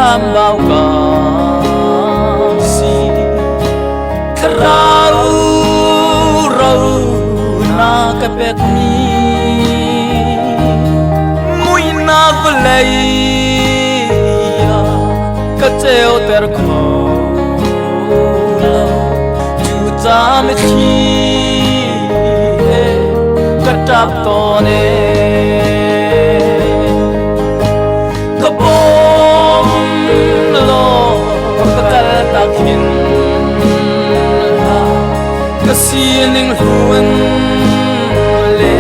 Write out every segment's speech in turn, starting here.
tham bao cả si rau rau na ka pek mi mui na vlei ya ka cheo ter kho chu cha me chi ka tap to ne ka bom lo ka kal ta khin ka sining huan le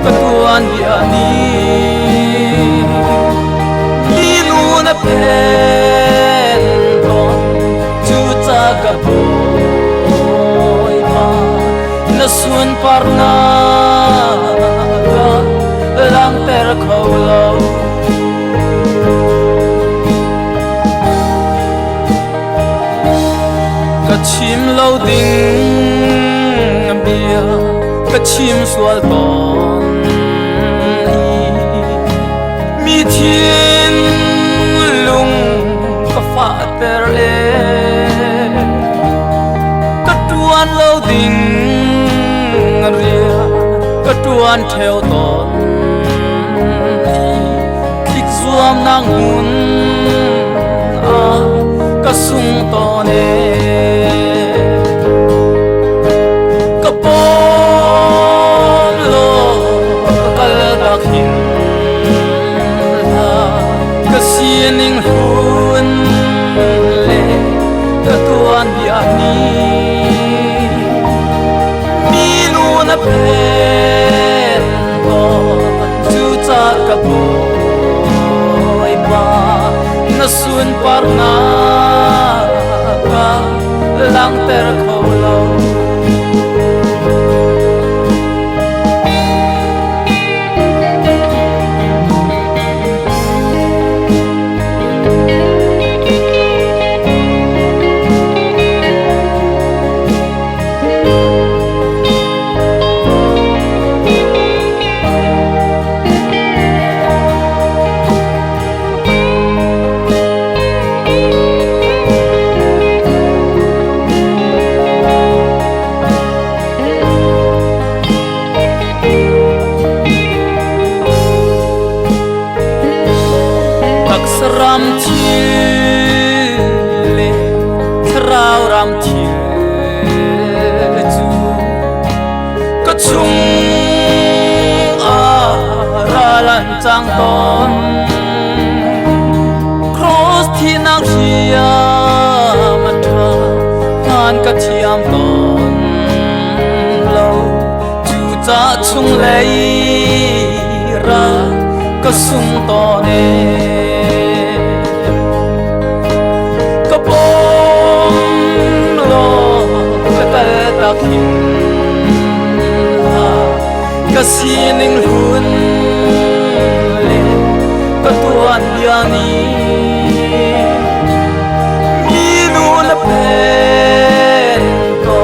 ka tuan dia ni ni nu na pen ton chu cha ka boy ma na suan parna ka lang ter khâu lâu ka chim lâu ding bia ka chim sual ton mi thiên lung ka fa ter e ka tuan lâu ding ria ka tuan theo ton kik zuam nang hun a ka sung ton e sining hun le ka tuan dia ni mi nu na pen ko chu cha ka boy ba na sun par na ka lang ter kho lo ram chile trao ram chile chu ka chung a ra lan chang ton cross thi nang hia ma tha han ka thiam ton lo chu cha chung lei ra ka sung ton e ka sining hun le ka tuan dia ni mi nu la pen ko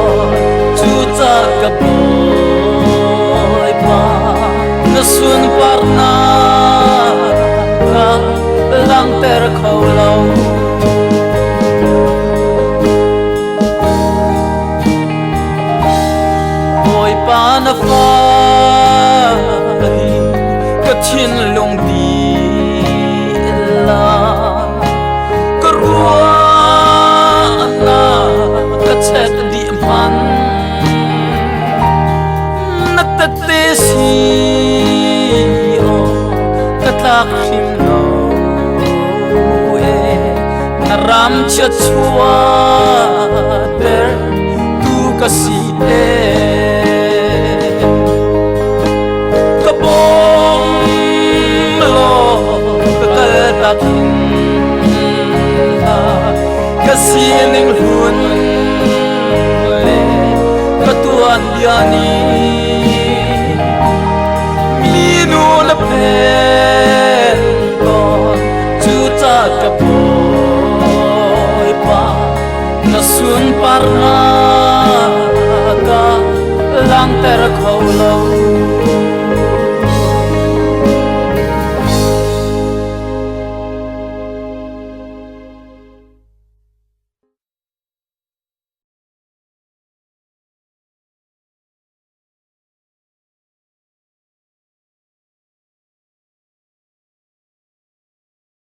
chu cha ka boy pa na sun par na ka lang ter khâu lâu pa na fa ka chin long di la ka rua na ka chet di man na ta te si o ka tlak him lo e na ram cha chua ter tu ka si e ka sining hun le ka tuan dia ni mi nu la pen ko chu cha ka boy pa na sun par na ka lang ter khâu lâu